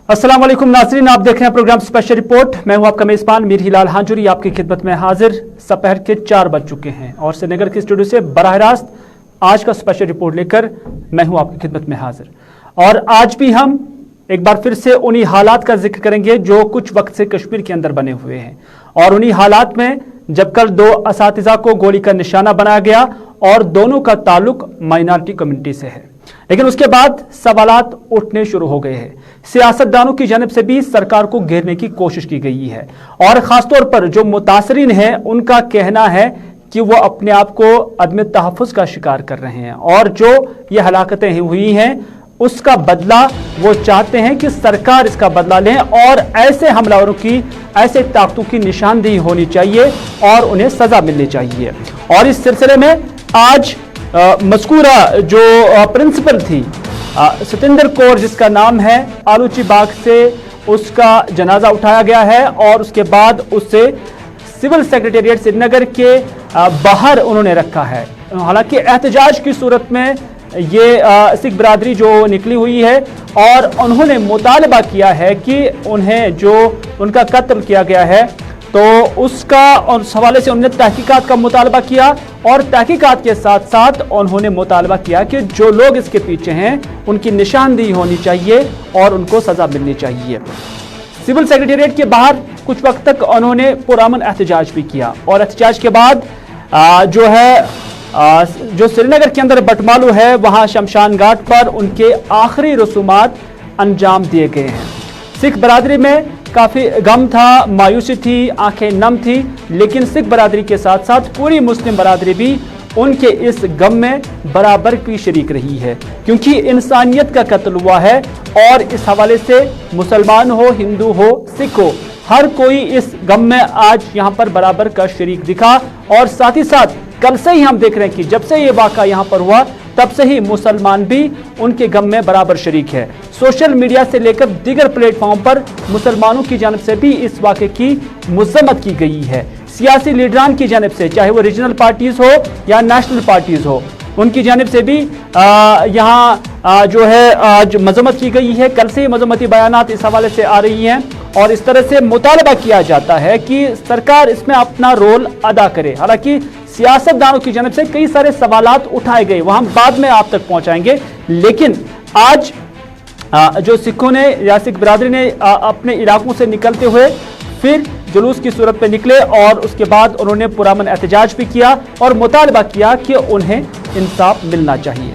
अस्सलाम वालेकुम नाज़रीन, आप देख रहे हैं प्रोग्राम स्पेशल रिपोर्ट। मैं हूं आपका मेज़बान मीर हिलाल हांजुरी, आपकी खिदमत में हाजिर। दोपहर के 4 बज चुके हैं और श्रीनगर के स्टूडियो से बराह रास्त आज का स्पेशल रिपोर्ट लेकर मैं हूं आपकी खिदमत में हाजिर। और आज भी हम एक बार फिर से उन्हीं हालात का जिक्र करेंगे जो कुछ वक्त से कश्मीर के अंदर बने हुए हैं, और उन्हीं हालात में जब कल 2 असातिज़ा को गोली का निशाना बनाया गया और दोनों का ताल्लुक माइनॉरिटी कम्युनिटी से है, लेकिन उसके बाद सवालात उठने शुरू हो गए हैं। सियासतदानों की जानिब से भी सरकार को घेरने की कोशिश की गई है, और खासतौर पर जो मुतासरीन हैं उनका कहना है कि वो अपने आप को अदम तहफ़्फ़ुज़ का शिकार कर रहे हैं, और जो ये हलाकतें हुई हैं उसका बदला वो चाहते हैं कि सरकार इसका बदला लें, और ऐसे हमलावरों की, ऐसे ताकतों की निशानदेही होनी चाहिए और उन्हें सजा मिलनी चाहिए। और इस सिलसिले में आज मज़कूरा जो प्रिंसिपल थी सतिंदर कौर, जिसका नाम है, आलूची बाग से उसका जनाजा उठाया गया है और उसके बाद उसे सिविल सेक्रेटेरिएट श्रीनगर के बाहर उन्होंने रखा है। हालांकि एहतजाज की सूरत में ये सिख बरादरी जो निकली हुई है और उन्होंने मुतालबा किया है कि उन्हें जो उनका कत्ल किया गया है तो उसका, और उस हवाले से उन्होंने तहकीकात का मुतालबा किया, और तहकीकात के साथ साथ उन्होंने मुतालबा किया कि जो लोग इसके पीछे हैं उनकी निशानदेही होनी चाहिए और उनको सजा मिलनी चाहिए। सिविल सेक्रेटेरिएट के बाहर कुछ वक्त तक उन्होंने पुरअमन एहतजाज भी किया, और एहतजाज के बाद जो है जो श्रीनगर के अंदर बटमालू है वहां शमशान घाट पर उनके आखिरी रसूमात अंजाम दिए गए हैं। सिख बरादरी में काफ़ी गम था, मायूसी थी, आंखें नम थी, लेकिन सिख बरादरी के साथ साथ पूरी मुस्लिम बरादरी भी उनके इस गम में बराबर की शरीक रही है, क्योंकि इंसानियत का कत्ल हुआ है। और इस हवाले से मुसलमान हो, हिंदू हो, सिख हो, हर कोई इस गम में आज यहाँ पर बराबर का शरीक दिखा। और साथ ही साथ कल से ही हम देख रहे हैं कि जब से ये वाक़ा यहाँ पर हुआ तब से ही मुसलमान भी उनके गम में बराबर शरीक है। सोशल मीडिया से लेकर दीगर प्लेटफॉर्म पर मुसलमानों की जानिब से भी इस वाक़े की मज़म्मत की गई है। सियासी लीडरान की जानिब से, चाहे वो रीजनल पार्टीज़ हो या नेशनल पार्टीज़ हो, उनकी जानिब से भी यहाँ जो है आज मज़म्मत की गई है। कल से ही मज़म्मती बयानात इस हवाले से आ रही हैं और इस तरह से मुतालबा किया जाता है कि सरकार इसमें अपना रोल अदा करे। हालांकि सियासतदानों की जानिब से कई सारे सवालात उठाए गए, वह हम बाद में आप तक पहुंचाएंगे, लेकिन आज जो सिखों ने या सिख बरादरी ने अपने इलाकों से निकलते हुए फिर जुलूस की सूरत पे निकले, और उसके बाद उन्होंने पुरअमन एहतजाज भी किया और मुतालबा किया कि उन्हें इंसाफ मिलना चाहिए।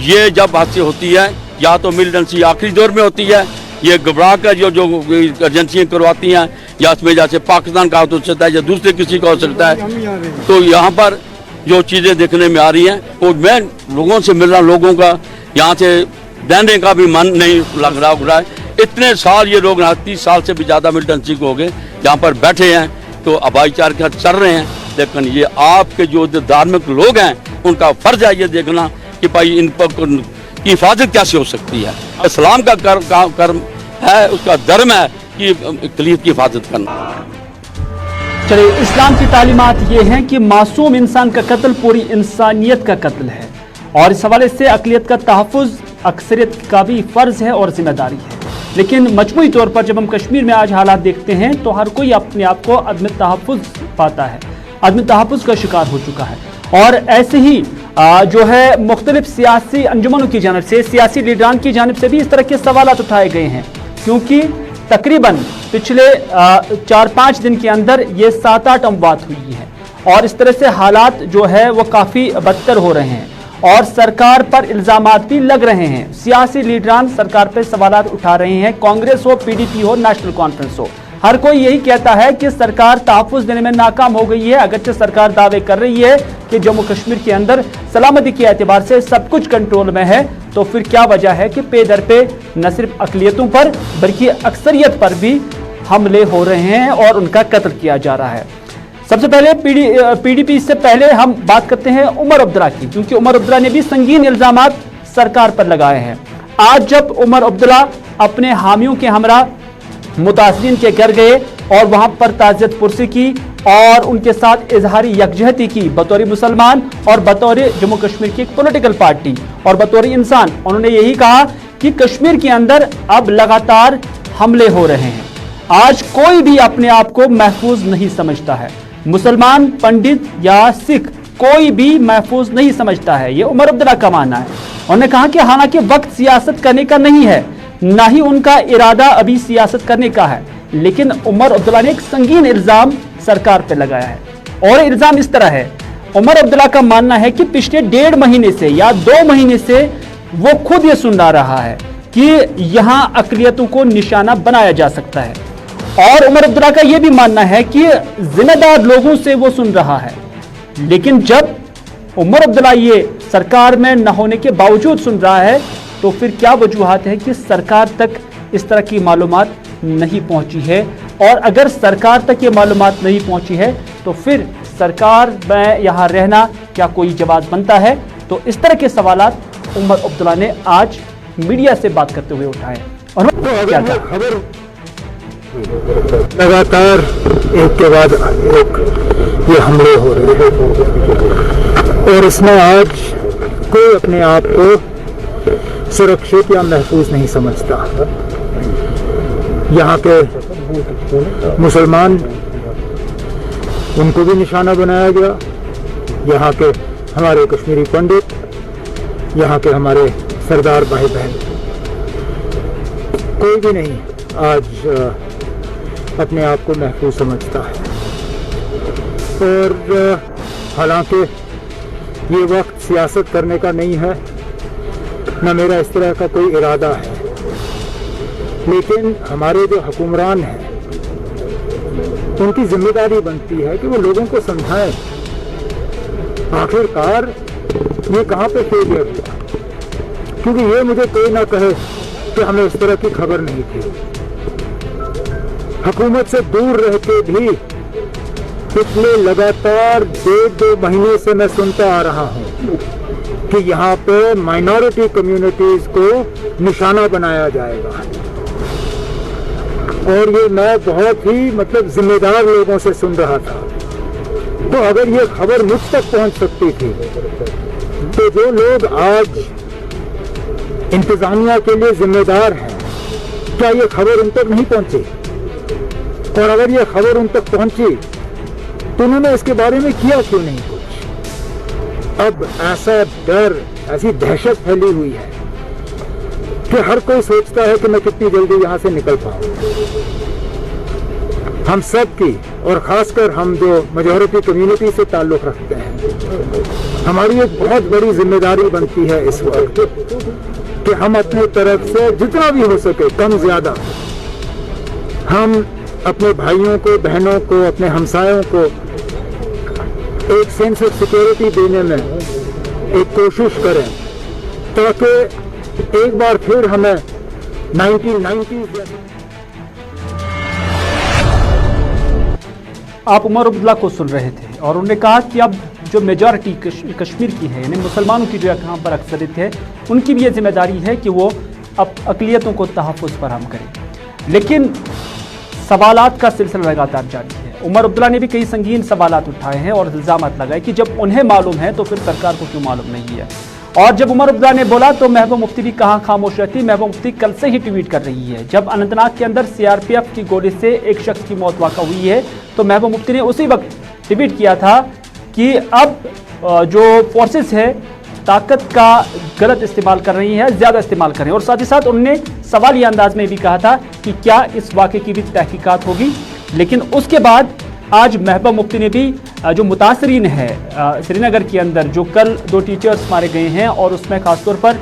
ये जब हादसे होती है या तो मिलिटेंसी आखिरी दौर में होती है, ये घबरा कर जो एजेंसियाँ करवाती हैं, या इसमें जैसे पाकिस्तान का हो सकता है या दूसरे किसी का हो सकता है। तो यहाँ पर जो चीज़ें देखने में आ रही हैं, वो मैं लोगों से मिल रहा, लोगों का यहाँ से रहने का भी मन नहीं लग रहा है। इतने साल ये लोग 30 साल से भी ज़्यादा मिलिटेंसी को हो गए यहाँ पर बैठे हैं, तो भाईचारे के साथ चल रहे हैं। लेकिन ये आपके जो धार्मिक लोग हैं उनका फर्ज है ये देखना कि भाई इन पर की हिफाजत कैसे हो सकती है। इस्लाम का कर्म है, उसका धर्म है कि अक़लियत की हिफाजत करना। चलिए, इस्लाम की तालीमात ये हैं कि मासूम इंसान का कत्ल पूरी इंसानियत का कत्ल है, और इस हवाले से अक़लियत का तहफ़्फ़ुज़ अक्सरियत का भी फ़र्ज़ है और ज़िम्मेदारी है। लेकिन मजमूई तौर पर जब हम कश्मीर में आज हालात देखते हैं तो हर कोई अपने आप को अदम तहफ़्फ़ुज़ पाता है, अदम तहफ़्फ़ुज़ का शिकार हो चुका है। और ऐसे ही जो है मुख्तलिफ सियासी अंजुमनों की जानिब से, सियासी लीडरान की जानिब से भी इस तरह के सवालात उठाए गए हैं, क्योंकि तकरीबन पिछले 4-5 दिन के अंदर ये 7-8 अमवात हुई हैं, और इस तरह से हालात जो है वो काफ़ी बदतर हो रहे हैं, और सरकार पर इल्ज़ामात भी लग रहे हैं। सियासी लीडरान सरकार पर सवालात उठा रहे हैं, कांग्रेस हो, PDP हो, नेशनल कॉन्फ्रेंस हो, हर कोई यही कहता है कि सरकार तहफ़्फ़ुज़ देने में नाकाम हो गई है। अगरचे सरकार दावे कर रही है कि जम्मू कश्मीर के अंदर सलामती के एतबार से सब कुछ कंट्रोल में है, तो फिर क्या वजह है कि पे दर पे न सिर्फ अक़लियतों पर बल्कि अक्सरियत पर भी हमले हो रहे हैं और उनका कत्ल किया जा रहा है। सबसे पहले PDP से पहले हम बात करते हैं उमर अब्दुल्ला की, क्योंकि उमर अब्दुल्ला ने भी संगीन इल्ज़ामात सरकार पर लगाए हैं। आज जब उमर अब्दुल्ला अपने हामियों के हमरा मुतासरीन के घर गए और वहां पर ताज़ियत पुरसी की और उनके साथ इजहारी यकजहती की बतौर मुसलमान और बतौर जम्मू कश्मीर की एक पॉलिटिकल पार्टी, और बतौर इंसान उन्होंने यही कहा कि कश्मीर के अंदर अब लगातार हमले हो रहे हैं। आज कोई भी अपने आप को महफूज नहीं समझता है, मुसलमान, पंडित या सिख कोई भी महफूज नहीं समझता है, ये उमर अब्दुल्ला का मानना है। उन्होंने कहा कि हालांकि वक्त सियासत करने का नहीं है, ना ही उनका इरादा अभी सियासत करने का है, लेकिन उमर अब्दुल्ला ने एक संगीन इल्जाम सरकार पे लगाया है और इल्जाम इस तरह है। उमर अब्दुल्ला का मानना है कि पिछले 1.5 महीने से या 2 महीने से वो खुद ये सुन रहा है कि यहां अकलियतों को निशाना बनाया जा सकता है, और उमर अब्दुल्ला का यह भी मानना है कि जिम्मेदार लोगों से वो सुन रहा है। लेकिन जब उमर अब्दुल्ला ये सरकार में न होने के बावजूद सुन रहा है, तो फिर क्या वजूहात है कि सरकार तक इस तरह की मालूमात नहीं पहुंची है, और अगर सरकार तक ये मालूमात नहीं पहुंची है तो फिर सरकार में यहाँ रहना क्या कोई जवाब बनता है? तो इस तरह के सवालात उमर अब्दुल्ला ने आज मीडिया से बात करते हुए उठाए। और क्या कहा? खबर लगातार एक के बाद एक ये हमले हो रहे हैं और इसमें आज कोई अपने आप को सुरक्षित या महफूज नहीं समझता। यहाँ के मुसलमान, उनको भी निशाना बनाया गया, यहाँ के हमारे कश्मीरी पंडित, यहाँ के हमारे सरदार भाई बहन, कोई भी नहीं आज अपने आप को महफूज समझता है। और हालांकि ये वक्त सियासत करने का नहीं है, न मेरा इस तरह का कोई इरादा है, लेकिन हमारे जो हुक्मरान हैं उनकी जिम्मेदारी बनती है कि वो लोगों को समझाएं आखिरकार ये कहाँ पे फेलियर हुआ। क्योंकि ये मुझे कोई ना कहे कि हमें इस तरह की खबर नहीं थी। हुकूमत से दूर रह के भी पिछले लगातार 1.5 महीने से मैं सुनता आ रहा हूं कि यहाँ पे माइनॉरिटी कम्युनिटीज को निशाना बनाया जाएगा, और ये मैं बहुत ही जिम्मेदार लोगों से सुन रहा था। तो अगर ये खबर मुझ तक पहुंच सकती थी, तो जो लोग आज इंतजामिया के लिए जिम्मेदार हैं, क्या ये खबर उन तक नहीं पहुंची? और अगर ये खबर उन तक पहुंची तो उन्होंने इसके बारे में किया क्यों नहीं कुछ? अब ऐसा डर, ऐसी दहशत फैली हुई है कि हर कोई सोचता है कि मैं कितनी जल्दी यहाँ से निकल पाऊं। हम सब की, और खासकर हम जो मेजॉरिटी कम्युनिटी से ताल्लुक रखते हैं, हमारी एक बहुत बड़ी जिम्मेदारी बनती है इस वक्त कि हम अपनी तरफ से जितना भी हो सके, कम ज्यादा, हम अपने भाइयों को, बहनों को, अपने हमसायों को एक सेंस ऑफ सिक्योरिटी देने में एक कोशिश करें, ताकि एक बार फिर हमें 1990s। आप उमर अब्दुल्ला को सुन रहे थे और उन्होंने कहा कि अब जो मेजॉरिटी कश्मीर की है, यानी मुसलमानों की जो यहाँ पर अक्सरियत है, उनकी भी ये जिम्मेदारी है कि वो अब अक़लियतों को तहफ़्फ़ुज़ फराहम करें। लेकिन सवालात का सिलसिला लगातार जारी है। उमर अब्दुल्ला ने भी कई संगीन सवालात उठाए हैं और इल्ज़ामात लगाए कि जब उन्हें मालूम है तो फिर सरकार को क्यों मालूम नहीं है। और जब उमर अब्दुल्ला ने बोला तो महबूबा मुफ्ती भी कहाँ खामोश रहती। महबूबा मुफ्ती कल से ही ट्वीट कर रही है। जब अनंतनाग के अंदर सीआरपीएफ की गोली से एक शख्स की मौत वाक़ा हुई है तो महबूबा मुफ्ती ने उसी वक्त ट्वीट किया था कि अब जो फोर्सेस है ताकत का गलत इस्तेमाल कर रही है, ज़्यादा इस्तेमाल कर रही है। और साथ ही साथ उन्होंने सवालिया अंदाज में भी कहा था कि क्या इस वाक़े की भी तहकीकात होगी। लेकिन उसके बाद आज महबूबा मुफ्ती ने भी जो मुतासरीन है श्रीनगर के अंदर, जो कल 2 टीचर्स मारे गए हैं और उसमें खासतौर पर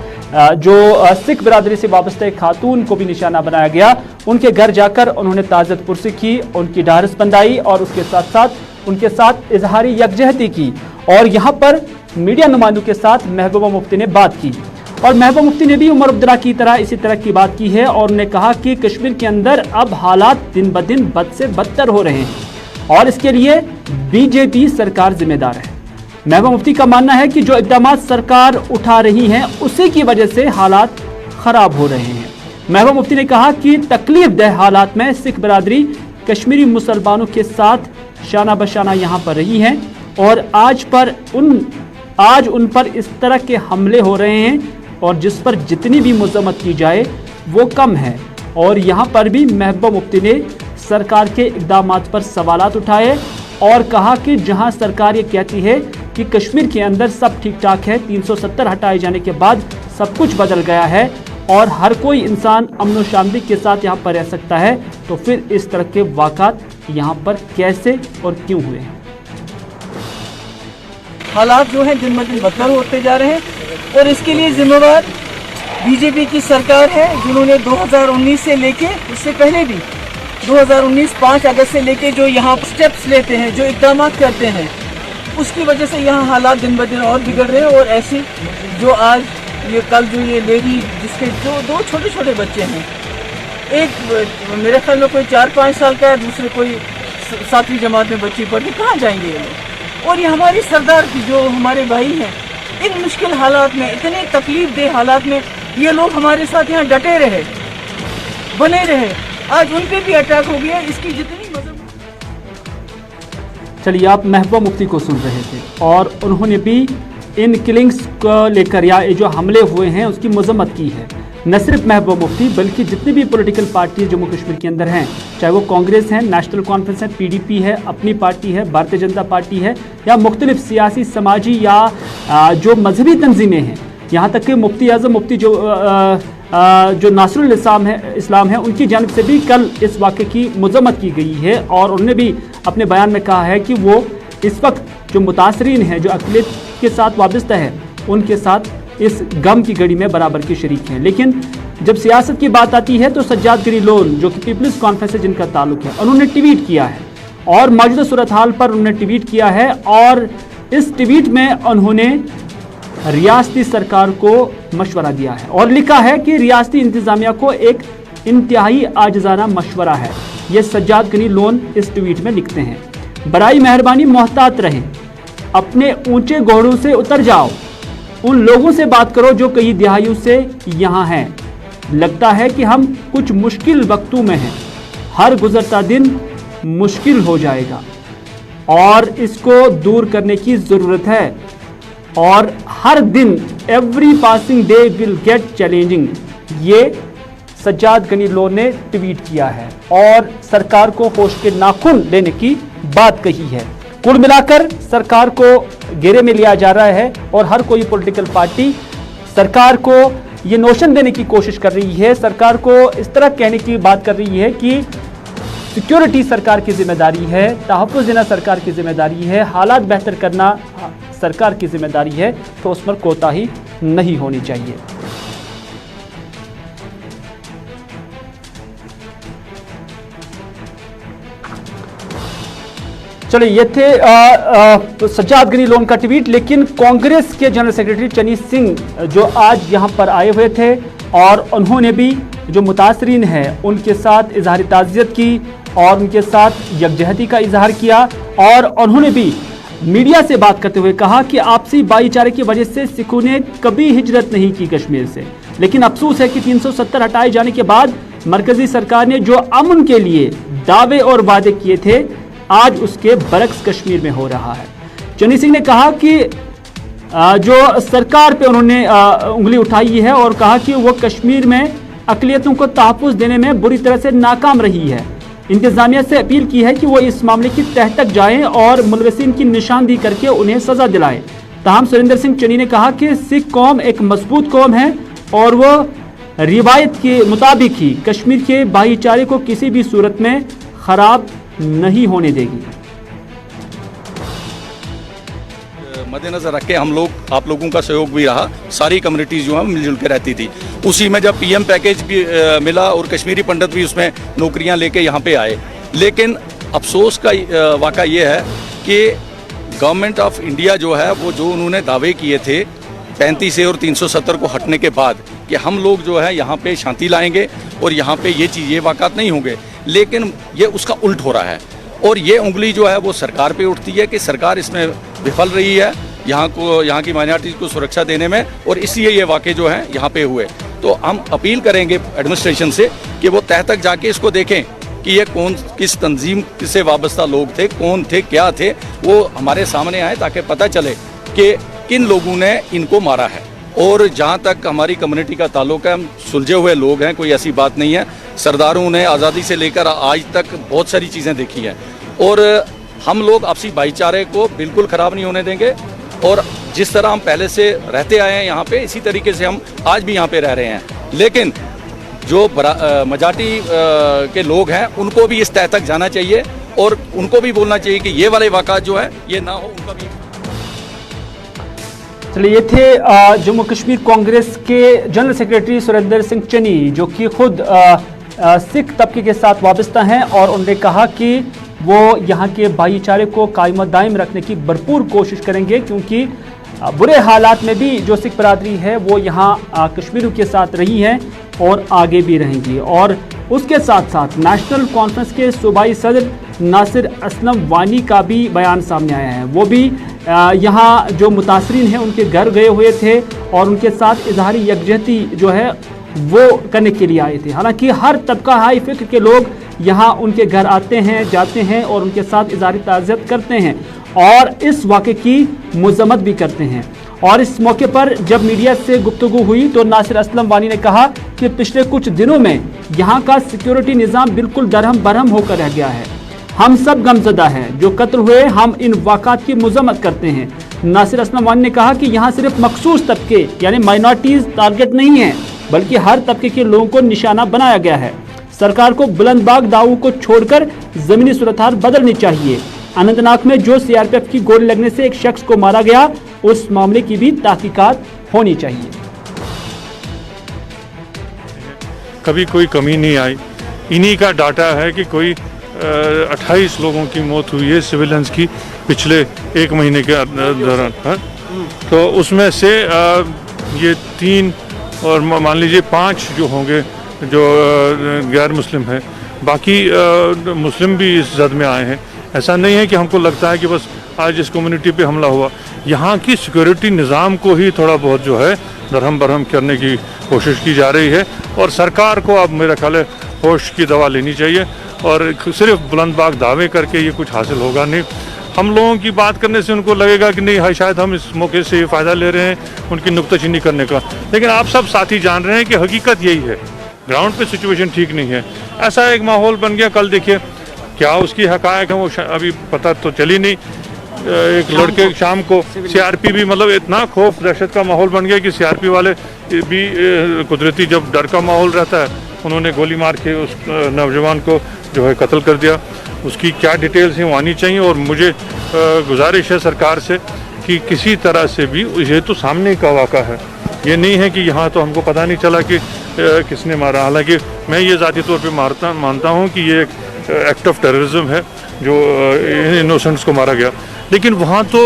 जो सिख बिरादरी से वाबस्ता एक खातून को भी निशाना बनाया गया, उनके घर जाकर उन्होंने ताज़त पुरसी की, उनकी ढारस बंधाई और उसके साथ साथ उनके साथ इजहारी यकजहती की। और यहाँ पर मीडिया नुमाइंदों के साथ महबूबा मुफ्ती ने बात की और महबूबा मुफ्ती ने भी उमर अब्दुल्ला की तरह इसी तरह की बात की है और उन्होंने कहा कि कश्मीर के अंदर अब हालात दिन ब दिन बद से बदतर हो रहे हैं और इसके लिए बीजेपी सरकार जिम्मेदार है। महबूबा मुफ्ती का मानना है कि जो इक़दाम सरकार उठा रही है उसी की वजह से हालात खराब हो रहे हैं। महबूबा मुफ्ती ने कहा कि तकलीफ दह हालात में सिख बिरादरी कश्मीरी मुसलमानों के साथ शाना बशाना यहाँ पर रही है और आज पर उन आज उन पर इस तरह के हमले हो रहे हैं और जिस पर जितनी भी मजम्मत की जाए वो कम है। और यहाँ पर भी महबूबा मुफ्ती ने सरकार के इक़दामात पर सवालात उठाए और कहा कि जहाँ सरकार ये कहती है कि कश्मीर के अंदर सब ठीक ठाक है, 370 हटाए जाने के बाद सब कुछ बदल गया है और हर कोई इंसान अमन व शांति के साथ यहाँ पर रह सकता है, तो फिर इस तरह के वाक़ात यहाँ पर कैसे और क्यों हुए हैं? हालात जो हैं दिन ब दिन बदतर होते जा रहे हैं और इसके लिए जिम्मेवार बीजेपी की सरकार है, जिन्होंने 2019 से लेके उससे पहले भी 2019 5 अगस्त से लेके जो यहाँ स्टेप्स लेते हैं, जो इक़दाम करते हैं, उसकी वजह से यहाँ हालात दिन ब दिन और बिगड़ रहे हैं। और ऐसे जो आज ये कल जो ये लेडी जिसके जो दो छोटे छोटे बच्चे हैं, एक मेरे ख्याल में कोई 4-5 साल का है, दूसरे कोई 7वीं जमात में बच्ची पढ़ती, कहाँ जाएंगे ये लोग? और ये हमारी सरदार की जो हमारे भाई हैं, इन मुश्किल हालात में, इतने तकलीफ दे हालात में ये लोग हमारे साथ यहाँ डटे रहे, बने रहे। आज उन पे भी अटैक हो गया। इसकी जितनी मदद। चलिए, आप महबूबा मुफ्ती को सुन रहे थे और उन्होंने भी इन किलिंग्स को लेकर या ये जो हमले हुए हैं उसकी मजम्मत की है। न सिर्फ महबूबा मुफ्ती बल्कि जितनी भी पॉलिटिकल पार्टी जम्मू कश्मीर के अंदर हैं, चाहे वो कांग्रेस है, नेशनल कॉन्फ्रेंस है, पीडीपी है, अपनी पार्टी है, भारतीय जनता पार्टी है, या मुख्तलिफ सियासी, समाजी या जो मजहबी तंजीमें हैं, यहाँ तक कि मुफ्ती आज़म मुफ्ती जो नासरुल इस्लाम है, उनकी जानिब से भी कल इस वाक़े की मजम्मत की गई है और उन्होंने भी अपने बयान में कहा है कि वो इस वक्त जो मुतासरीन हैं, जो अक़लियत के साथ वाबस्ता है, उनके साथ इस गम की घड़ी में बराबर के शरीक हैं। लेकिन जब सियासत की बात आती है तो सज्जाद गनी लोन, जो कि पीपल्स कॉन्फ्रेंस से जिनका ताल्लुक है, उन्होंने ट्वीट किया है और मौजूदा सूरत हाल पर उन्होंने ट्वीट किया है और इस ट्वीट में उन्होंने रियासती सरकार को मशवरा दिया है और लिखा है कि रियासती इंतजामिया को एक इंतहाई आजिज़ाना मशवरा है। ये सज्जाद गनी लोन इस ट्वीट में लिखते हैं, बराई मेहरबानी मोहतात रहें, अपने ऊंचे घोड़ों से उतर जाओ, उन लोगों से बात करो जो कई दिहाइयों से यहाँ हैं। लगता है कि हम कुछ मुश्किल वक्तों में हैं, हर गुजरता दिन मुश्किल हो जाएगा और इसको दूर करने की ज़रूरत है और हर दिन every passing day will get challenging. ये सज्जाद गनी लोन ने ट्वीट किया है और सरकार को होश के नाखून लेने की बात कही है। कुल मिलाकर सरकार को घेरे में लिया जा रहा है और हर कोई पॉलिटिकल पार्टी सरकार को ये नोशन देने की कोशिश कर रही है, सरकार को इस तरह कहने की बात कर रही है कि सिक्योरिटी सरकार की जिम्मेदारी है, तहफ़्फ़ुज़ देना सरकार की जिम्मेदारी है, हालात बेहतर करना सरकार की जिम्मेदारी है, तो उस पर कोताही नहीं होनी चाहिए। चलिए, ये थे सज्जाद गनी लोन का ट्वीट। लेकिन कांग्रेस के जनरल सेक्रेटरी चनी सिंह जो आज यहां पर आए हुए थे और उन्होंने भी जो मुतासरीन हैं उनके साथ इजहार ताज़ियत की और उनके साथ यकजहती का इजहार किया और उन्होंने भी मीडिया से बात करते हुए कहा कि आपसी भाईचारे की वजह से सिखों ने कभी हिजरत नहीं की कश्मीर से, लेकिन अफसोस है कि 370 हटाए जाने के बाद मरकजी सरकार ने जो अमन के लिए दावे और वादे किए थे, आज उसके बरक्स कश्मीर में हो रहा है। चनी सिंह ने कहा कि जो सरकार पे उन्होंने उंगली उठाई है और कहा कि वो कश्मीर में अक़लियतों को तहफ़्फ़ुज़ देने में बुरी तरह से नाकाम रही है। इंतज़ामिया से अपील की है कि वो इस मामले की तह तक जाएं और मुलविसीन की निशानदेही करके उन्हें सज़ा दिलाएं। ताहम सुरेंद्र सिंह चनी ने कहा कि सिख कौम एक मजबूत कौम है और वो रिवायत के मुताबिक ही कश्मीर के भाईचारे को किसी भी सूरत में ख़राब नहीं होने देगी। मद्देनजर रख के हम लोग, आप लोगों का सहयोग भी रहा, सारी कम्युनिटीज जो है मिलजुल के रहती थी। उसी में जब पीएम पैकेज भी मिला और कश्मीरी पंडित भी उसमें नौकरियां लेके यहाँ पे आए, लेकिन अफसोस का वाक़ा ये है कि गवर्नमेंट ऑफ इंडिया जो है वो जो उन्होंने दावे किए थे 35 और 370 को हटने के बाद कि हम लोग जो है यहाँ पे शांति लाएंगे और यहाँ पे ये वाक़ात नहीं होंगे, लेकिन ये उसका उल्ट हो रहा है और ये उंगली जो है वो सरकार पे उठती है कि सरकार इसमें विफल रही है यहाँ की माइनॉरिटीज़ को सुरक्षा देने में और इसलिए ये वाक़े जो हैं यहाँ पे हुए। तो हम अपील करेंगे एडमिनिस्ट्रेशन से कि वो तह तक जाके इसको देखें कि ये कौन किस तंजीम से वाबस्ता लोग थे, कौन थे, क्या थे, वो हमारे सामने आए ताकि पता चले कि किन लोगों ने इनको मारा है। और जहाँ तक हमारी कम्युनिटी का ताल्लुक है, हम सुलझे हुए लोग हैं, कोई ऐसी बात नहीं है। सरदारों ने आज़ादी से लेकर आज तक बहुत सारी चीज़ें देखी हैं और हम लोग आपसी भाईचारे को बिल्कुल ख़राब नहीं होने देंगे। और जिस तरह हम पहले से रहते आए हैं यहाँ पे, इसी तरीके से हम आज भी यहाँ पे रह रहे हैं। लेकिन जो मजाटी के लोग हैं उनको भी इस तय तक जाना चाहिए और उनको भी बोलना चाहिए कि ये वाले वाक़ात जो है ये ना हो, उनका भी। चलिए, ये थे जम्मू कश्मीर कांग्रेस के जनरल सेक्रेटरी सुरेंद्र सिंह चन्नी, जो कि खुद सिख तबके के साथ वाबस्ता हैं, और उन्होंने कहा कि वो यहाँ के भाईचारे को कायम दायम रखने की भरपूर कोशिश करेंगे, क्योंकि बुरे हालात में भी जो सिख बरादरी है वो यहाँ कश्मीरियों के साथ रही है और आगे भी रहेंगी। और उसके साथ साथ नेशनल कॉन्फ्रेंस के सूबाई सदर नासिर असलम वानी का भी बयान सामने आया है। वो भी यहाँ जो मुतासरीन हैं उनके घर गए हुए थे और उनके साथ इजहारी यकजहती जो है वो करने के लिए आए थे। हालांकि हर तबका हाई फिक्र के लोग यहाँ उनके घर आते हैं, जाते हैं और उनके साथ इजहारी ताज़ियत करते हैं और इस वाक़े की मज़म्मत भी करते हैं। और इस मौके पर जब मीडिया से गुफ्तगू हुई तो नासिर असलम वानी ने कहा कि पिछले कुछ दिनों में यहाँ का सिक्योरिटी निज़ाम बिल्कुल दरहम बरहम होकर रह गया है। हम सब गमज़दा हैं, जो कत्ल हुए हम इन वाक़ात की मज़म्मत करते हैं। नासिर असलम वानी ने कहा कि यहाँ सिर्फ मखसूस तबके यानी माइनॉरिटीज़ टारगेट नहीं है, बल्कि हर तबके के लोगों को निशाना बनाया गया है। सरकार को बुलंदबाग दावों को छोड़कर ज़मीनी सूरत-हाल बदलनी चाहिए। अनंतनाग में जो सीआरपीएफ की गोली लगने से एक शख्स को मारा गया, उस मामले की भी तहकीकात होनी चाहिए। कभी कोई कमी नहीं आई। इन्हीं का डाटा है कि कोई 28 लोगों की मौत हुई है सिविलियंस की पिछले एक महीने के दौरान। तो उसमें से ये 3 और मान लीजिए 5 जो होंगे जो गैर मुस्लिम हैं, बाकी मुस्लिम भी इस जद में आए हैं। ऐसा नहीं है कि हमको लगता है कि बस आज इस कम्युनिटी पे हमला हुआ। यहाँ की सिक्योरिटी निज़ाम को ही थोड़ा बहुत जो है दरहम बरहम करने की कोशिश की जा रही है और सरकार को अब मेरा ख्याल है होश की दवा लेनी चाहिए और सिर्फ बुलंदबाग दावे करके ये कुछ हासिल होगा नहीं। हम लोगों की बात करने से उनको लगेगा कि नहीं, शायद हम इस मौके से फ़ायदा ले रहे हैं उनकी नुक्ताचीनी करने का, लेकिन आप सब साथी जान रहे हैं कि हकीकत यही है। ग्राउंड पे सिचुएशन ठीक नहीं है। ऐसा एक माहौल बन गया। कल देखिए क्या उसकी हकायक है वो अभी पता तो चली नहीं। एक लड़के शाम को सीआरपी भी मतलब इतना खौफ दहशत का माहौल बन गया कि सीआरपी वाले भी कुदरती जब डर का माहौल रहता है उन्होंने गोली मार के उस नौजवान को जो है कत्ल कर दिया। उसकी क्या डिटेल्स हैं वो आनी चाहिए और मुझे गुजारिश है सरकार से कि किसी तरह से भी, ये तो सामने का वाक़ा है, ये नहीं है कि यहाँ तो हमको पता नहीं चला कि किसने मारा। हालांकि मैं ये ज़ाती तौर पे मानता हूँ कि ये एक एक्ट ऑफ टेररिज्म है जो इनोसेंट्स को मारा गया, लेकिन वहाँ तो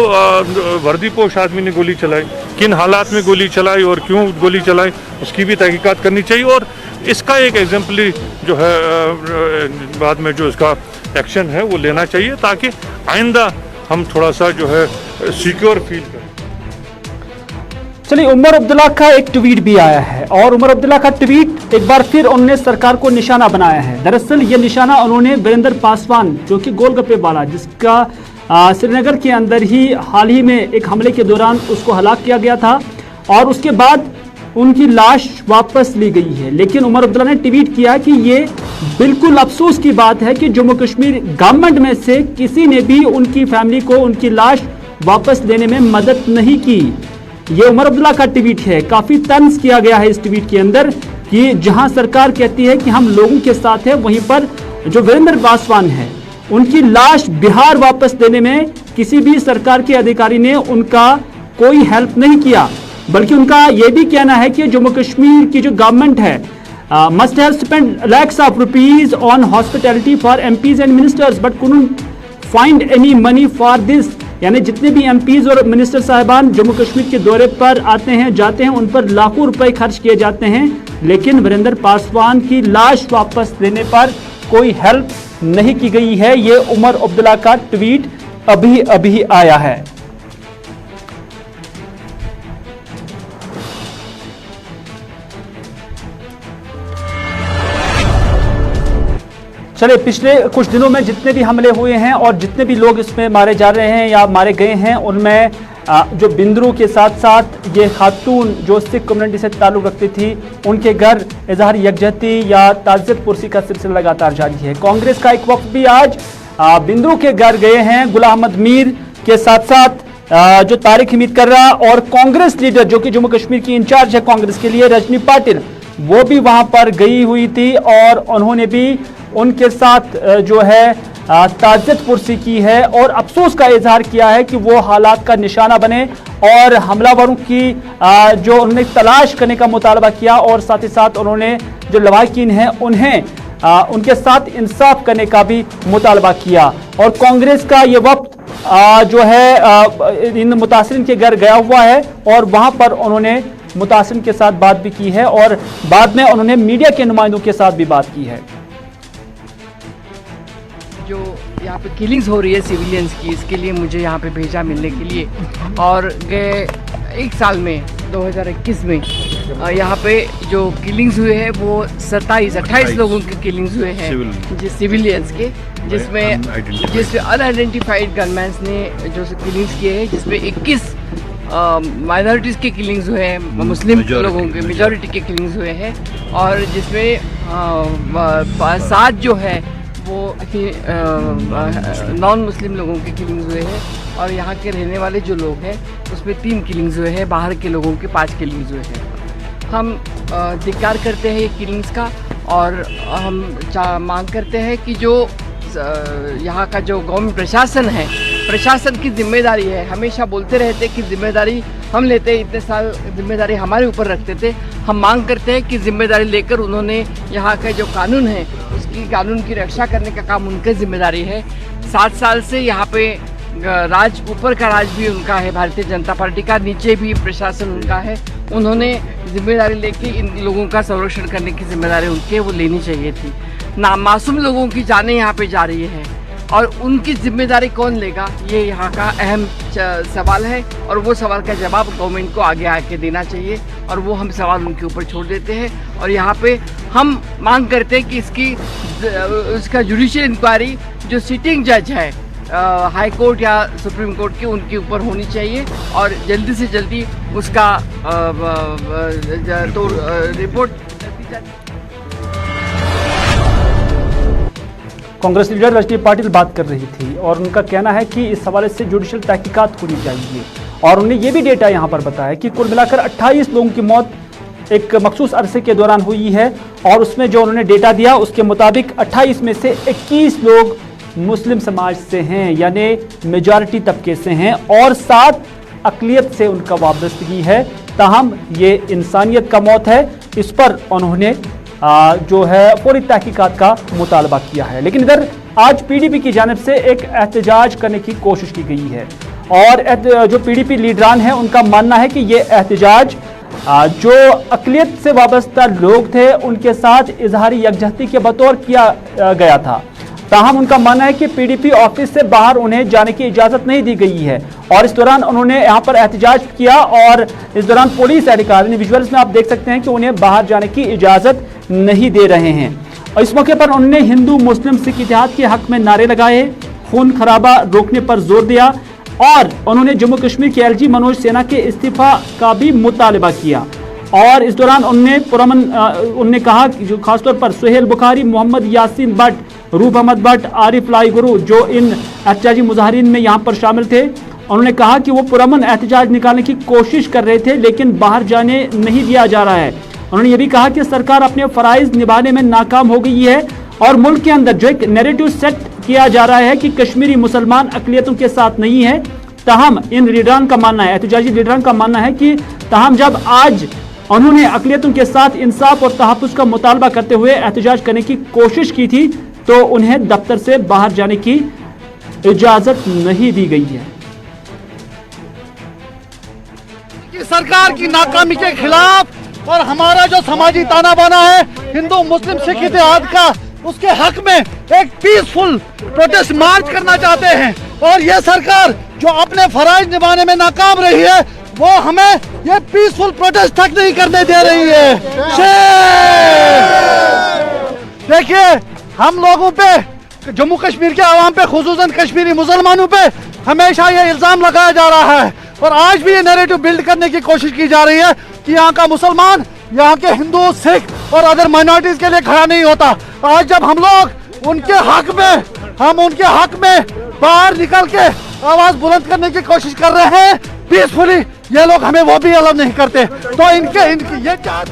वर्दीपोश आदमी ने गोली चलाई, किन हालात में गोली चलाई और क्यों गोली चलाई उसकी भी तहकीकात करनी चाहिए और इसका एक एग्जाम्पली जो है बाद में जो इसका एक्शन है वो लेना चाहिए ताकि आइंदा हम थोड़ा सा जो है सिक्योर फील करें। चलिए, उमर अब्दुल्ला का एक ट्वीट भी आया है और उमर अब्दुल्ला का ट्वीट एक बार फिर उन्होंने सरकार को निशाना बनाया है। दरअसल ये निशाना उन्होंने वीरेंद्र पासवान जो कि गोलगप्पे वाला, जिसका श्रीनगर के अंदर ही हाल ही में एक हमले के दौरान उसको हलाक किया गया था और उसके बाद उनकी लाश वापस ली गई है। लेकिन उमर अब्दुल्ला ने ट्वीट किया कि ये बिल्कुल अफसोस की बात है कि जम्मू कश्मीर गवर्नमेंट में से किसी ने भी उनकी फैमिली को उनकी लाश वापस लेने में मदद नहीं की। ये उमर अब्दुल्ला का ट्वीट है। काफ़ी तंज किया गया है इस ट्वीट के अंदर कि जहां सरकार कहती है कि हम लोगों के साथ है, वहीं पर जो वीरेंद्र पासवान है उनकी लाश बिहार वापस देने में किसी भी सरकार के अधिकारी ने उनका कोई हेल्प नहीं किया, बल्कि उनका ये भी कहना है कि जम्मू कश्मीर की जो गवर्नमेंट है must have spend lakhs of rupees on hospitality for MPs and ministers but couldn't find any money for this। यानी जितने भी MPs और मिनिस्टर साहिबान जम्मू कश्मीर के दौरे पर आते हैं जाते हैं उन पर लाखों रुपए खर्च किए जाते हैं, लेकिन वीरेंद्र पासवान की लाश वापस लेने पर कोई हेल्प नहीं की गई है। ये उमर अब्दुल्ला का ट्वीट अभी अभी आया है। चले, पिछले कुछ दिनों में जितने भी हमले हुए हैं और जितने भी लोग इसमें मारे जा रहे हैं या मारे गए हैं उनमें जो बिंद्रू के साथ साथ ये खातून जो सिख कम्युनिटी से ताल्लुक़ रखती थी, उनके घर इजहार यकजहती या ताज़ियत पुरसी का सिलसिला लगातार जारी है। कांग्रेस का एक वक्त भी आज बिंद्रू के घर गए हैं, गुलाम अहमद मीर के साथ साथ जो तारिक हमीद कर्रा और कांग्रेस लीडर जो कि जम्मू कश्मीर की इंचार्ज है कांग्रेस के लिए रजनी पाटिल, वो भी वहां पर गई हुई थी और उन्होंने भी उनके साथ जो है ताज़ियत पुरसी की है और अफसोस का इजहार किया है कि वो हालात का निशाना बने और हमलावरों की जो उन्होंने तलाश करने का मुतालबा किया और साथ ही साथ उन्होंने जो लवाकिन हैं उन्हें उनके साथ इंसाफ करने का भी मुतालबा किया। और कांग्रेस का ये वक्त जो है इन मुतासिरीन के घर गया हुआ है और वहां पर उन्होंने मुतासिरीन के साथ बात भी की है और बाद में उन्होंने मीडिया के नुमाइंदों के साथ भी बात की है। जो यहाँ पे किलिंग्स हो रही है सिविलियंस की, इसके लिए मुझे यहाँ पे भेजा मिलने के लिए और गए एक साल में 2021 में यहाँ पे जो किलिंग्स हुए हैं वो 28 लोगों के किलिंग्स हुए हैं सिविलियंस के, जिसमें अनआइडेंटिफाइड गनमैन्स ने जो किलिंग्स किए हैं, जिसमें 21 माइनॉरिटीज़ के किलिंग्स हुए हैं, मुस्लिम लोगों के मेजॉरिटी के किलिंग्स हुए हैं और जिसमें 7 जो है वो नॉन मुस्लिम लोगों के किलिंग्स हुए हैं और यहाँ के रहने वाले जो लोग हैं उसमें 3 किलिंग्स हुए हैं, बाहर के लोगों के 5 किलिंग्स हुए हैं। हम धिक्कार करते हैं ये किलिंग्स का और हम मांग करते हैं कि जो यहाँ का जो गवर्नमेंट प्रशासन है, प्रशासन की जिम्मेदारी है, हमेशा बोलते रहते कि जिम्मेदारी हम लेते, इतने साल जिम्मेदारी हमारे ऊपर रखते थे। हम मांग करते हैं कि जिम्मेदारी लेकर उन्होंने यहाँ का जो कानून है उसकी कानून की रक्षा करने का काम उनकी जिम्मेदारी है। 7 साल से यहाँ पे राज, ऊपर का राज भी उनका है, भारतीय जनता पार्टी का, नीचे भी प्रशासन उनका है। उन्होंने जिम्मेदारी लेके इन लोगों का संरक्षण करने की जिम्मेदारी उनके वो लेनी चाहिए थी। मासूम लोगों की जानें यहाँ पे जा रही है और उनकी जिम्मेदारी कौन लेगा, ये यहाँ का अहम सवाल है और वो सवाल का जवाब गवर्नमेंट को आगे आके देना चाहिए और वो हम सवाल उनके ऊपर छोड़ देते हैं। और यहाँ पे हम मांग करते हैं कि उसका जुडिशियल इंक्वायरी जो सिटिंग जज है हाई कोर्ट या सुप्रीम कोर्ट के, उनके ऊपर होनी चाहिए और जल्दी से जल्दी उसका रिपोर्ट। कांग्रेस लीडर रजनी पाटिल बात कर रही थी और उनका कहना है कि इस हवाले से जुडिशियल तहकीकात होनी चाहिए और उन्होंने ये भी डेटा यहाँ पर बताया कि कुल मिलाकर 28 लोगों की मौत एक मखसूस अरसे के दौरान हुई है और उसमें जो उन्होंने डेटा दिया उसके मुताबिक 28 में से 21 लोग मुस्लिम समाज से हैं, यानी मेजॉरिटी तबके से हैं और 7 अक़लियत से उनका वाबस्तगी है। ताहम ये इंसानियत का मौत है, इस पर उन्होंने जो है फौरी तहकीकात का मुतालबा किया है। लेकिन इधर आज पीडीपी की जानिब से एक एहतजाज करने की कोशिश की गई है और जो पीडीपी लीडरान हैं उनका मानना है कि ये एहतजाज जो अक़लियत से वाबस्ता लोग थे उनके साथ इजहारी यकजहती के बतौर किया गया था। ताहम उनका मानना है कि पीडीपी ऑफिस से बाहर उन्हें जाने की इजाज़त नहीं दी गई है और इस दौरान उन्होंने यहाँ पर एहतजाज किया और इस दौरान पुलिस एहलकार, विजुअल्स में आप देख सकते हैं कि उन्हें बाहर जाने की इजाज़त नहीं दे रहे हैं। और इस मौके पर उन्होंने हिंदू मुस्लिम सिख इत्तेहाद के हक में नारे लगाए, खून खराबा रोकने पर जोर दिया और उन्होंने जम्मू कश्मीर के एलजी मनोज सिन्हा के इस्तीफा का भी मुतालबा किया। और इस दौरान उन्होंने कहा कि जो खासतौर पर सुहेल बुखारी, मोहम्मद यासीन भट्ट, रूप अहमद भट्ट, आरिफ लाई गुरु जो इन एहतजाजी मुजाहरीन में यहाँ पर शामिल थे, उन्होंने कहा कि वो पुरअमन एहतजाज निकालने की कोशिश कर रहे थे लेकिन बाहर जाने नहीं दिया जा रहा है। उन्होंने ये भी कहा कि सरकार अपने फराइज निभाने में नाकाम हो गई है और मुल्क के अंदर जो एक नैरेटिव सेट किया जा रहा है कि कश्मीरी मुसलमान अक़लियतों के साथ नहीं है। ताहम इन लीडरान का मानना है, एहतजाजी लीडरान का मानना है कि ताहम जब आज उन्होंने अक़लियतों के साथ इंसाफ और तहफ़्फ़ुज़ का मुतालबा करते हुए एहतजाज करने की कोशिश की थी तो उन्हें दफ्तर से बाहर जाने की इजाज़त नहीं दी गई है। सरकार की नाकामी के खिलाफ और हमारा जो समाजी ताना बाना है हिंदू मुस्लिम सिख इत्तेहाद का, उसके हक में एक पीसफुल प्रोटेस्ट मार्च करना चाहते हैं और ये सरकार जो अपने फराइज निभाने में नाकाम रही है वो हमें ये पीसफुल प्रोटेस्ट तक नहीं करने दे रही है। देखिए, हम लोगों पे, जम्मू कश्मीर के आवाम पे, खुसूसन कश्मीरी मुसलमानों पे हमेशा ये इल्ज़ाम लगाया जा रहा है और आज भी ये नैरेटिव बिल्ड करने की कोशिश की जा रही है कि यहाँ का मुसलमान, यहाँ के हिंदू, सिख और अदर माइनॉरिटीज के लिए खड़ा नहीं होता। आज जब हम लोग उनके हक में बाहर निकल के आवाज बुलंद करने की कोशिश कर रहे हैं पीसफुली, ये लोग हमें वो भी अलाउ नहीं करते। तो इनके ये क्या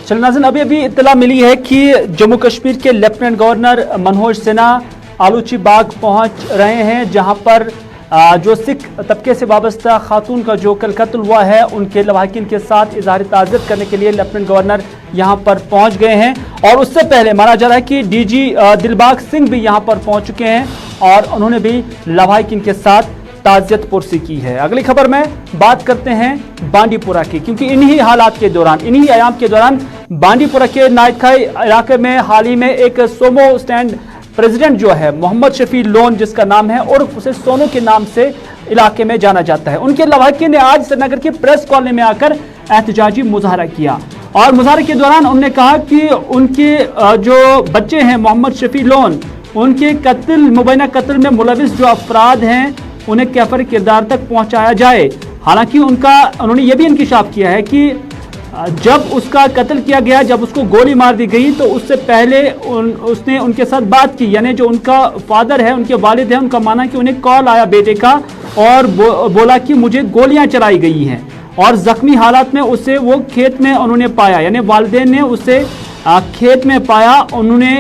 चलिए नाज़रीन, अभी इत्तला मिली है कि जम्मू कश्मीर के लेफ्टिनेंट गवर्नर मनोज सिन्हा आलूची बाग पहुंच रहे हैं, जहां पर जो सिख तबके से वाबस्ता खातून का जो कल कत्ल हुआ है उनके लवाहिकीन के साथ इजहार ताज़ियत करने के लिए लेफ्टिनेंट गवर्नर यहां पर पहुंच गए हैं। और उससे पहले माना जा रहा है कि डीजी दिलबाग सिंह भी यहां पर पहुंच चुके हैं और उन्होंने भी लवाहिकीन के साथ ताज़ियत पुरसी की है। अगली खबर में बात करते हैं बांडीपुरा की, क्योंकि इन्हीं हालात के दौरान, इन्हीं अयाम के दौरान बांडीपुरा के नाइदखाई इलाके में हाल ही में एक सोमो स्टैंड प्रेसिडेंट जो है मोहम्मद शफी लोन जिसका नाम है और उसे सोनू के नाम से इलाके में जाना जाता है, उनके लवाहिकीन ने आज श्रीनगर की प्रेस कॉलोनी में आकर एहतजाजी मुजाहरा किया। और मुजाहरे के दौरान उन्होंने कहा कि उनके जो बच्चे हैं मोहम्मद शफी लोन, उनके कत्ल, मुबैना कत्ल में मुलविस जो अफराद हैं उन्हें कैफर किरदार तक पहुंचाया जाए। हालांकि उन्होंने ये भी इंकिशाफ किया है कि जब उसका कत्ल किया गया, जब उसको गोली मार दी गई तो उससे पहले उसने उनके साथ बात की, यानी जो उनका फादर है, उनके वालिद हैं, उनका माना कि उन्हें कॉल आया बेटे का और बोला कि मुझे गोलियां चलाई गई हैं। और जख्मी हालात में उसे वो खेत में उन्होंने पाया, यानी वालिदैन ने उसे खेत में पाया। उन्होंने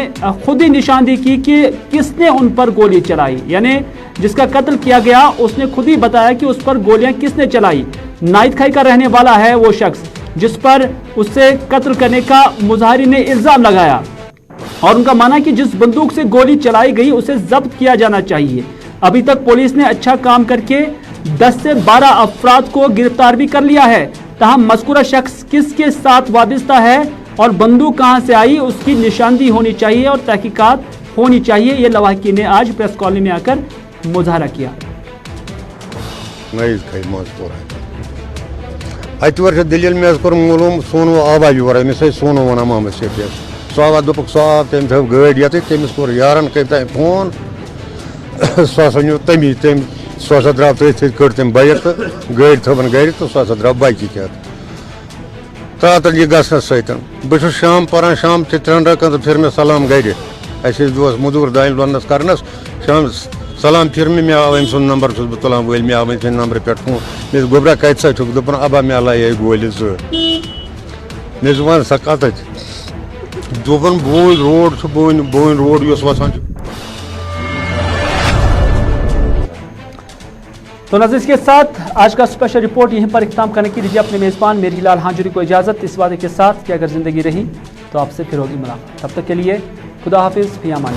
खुद ही निशानदेही की कि किसने उन पर गोली चलाई, यानी जिसका कत्ल किया गया उसने खुद ही बताया कि उस पर गोलियां किसने चलाई। नाइदखाई का रहने वाला है वो शख्स जिस पर उससे कत्ल करने का मुजाहिरीन ने इल्जाम लगाया और उनका माना कि जिस बंदूक से गोली चलाई गई उसे जब्त किया जाना चाहिए। अभी तक पुलिस ने अच्छा काम करके 10 से 12 अफराद को गिरफ्तार भी कर लिया है। ताहम मज़कूरा शख्स किसके साथ वाबस्ता है और बंदूक कहां से आई उसकी निशानदेही होनी चाहिए और तहकीकात होनी चाहिए। ये लवाहिकीन ने आज प्रेस कॉलोनी में आकर मुजाहरा किया। अतवर दलील मे कोर मालूम सोनू आवा योर अमिस सोनू वन मोहम्मद शफी सह आवा दोप सह आव तम थो गाड़ ये तमिस कोर यारन कर फोन सह नो तमी सह द्राव तथ कड़ तम बाइक तो गाड़ थवन गर तो सह द्राव बाइक कत तात यह गसन सत बहुत शाम पान शाम 3 रकन फिर मे सलाम गर अस दोस मजूर दान लोनस करनस शाम सलाम फिर मे आव अम सुन नंबर बह तुलान वल मे आव अम नंबर पे फोन मे गोबरा कत सक दोपन अबा मे लाये गोल मे वन सा कत दोपन बोन रोड बोन रोड वसान। तो नाज़रीन, इसके साथ आज का स्पेशल रिपोर्ट यहीं पर इख्तिताम करने की दीजिए अपने मेज़बान मेरी हिलाल हांजुरी को इजाज़त, इस वादे के साथ कि अगर ज़िंदगी रही तो आपसे फिर होगी मुलाकात। तब तक के लिए खुदा हाफिज़, फ़ी अमान।